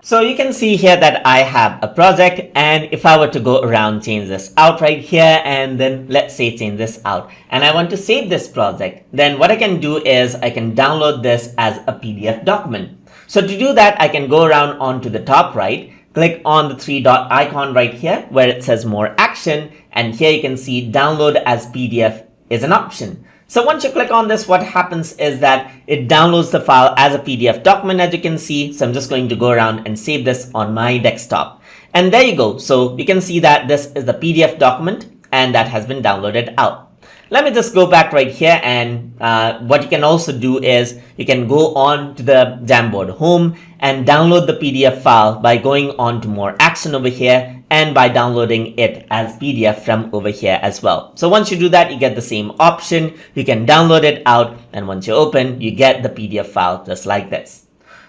So you can see here that I have a project, and if I were to go around, change this out right here, and then let's say change this out, and I want to save this project, then what I can do is I can download this as a PDF document. So to do that, I can go around onto the top right, click on the three dot icon right here where it says more action, and here you can see download as PDF is an option. So once you click on this, what happens is that it downloads the file as a PDF document, as you can see. So I'm just going to go around and save this on my desktop. And there you go. So you can see that this is the PDF document and that has been downloaded out. Let me just go back right here, and what you can also do is you can go on to the Jamboard Home and download the PDF file by going on to more action over here and by downloading it as PDF from over here as well. So once you do that, you get the same option. You can download it out, and once you open, you get the PDF file just like this.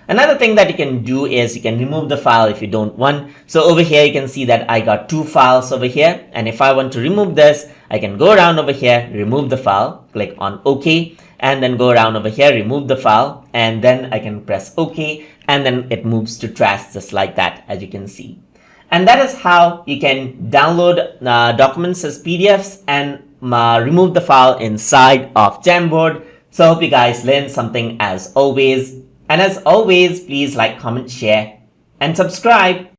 Another thing that you can do is you can remove the file if you don't want. So over here, you can see that I got two files over here. And if I want to remove this, I can go around over here, remove the file, click on OK, and then go around over here, remove the file, and then I can press OK, and then it moves to trash just like that, as you can see. And that is how you can download documents as PDFs and remove the file inside of Jamboard. So I hope you guys learned something as always. And as always, please like, comment, share, and subscribe.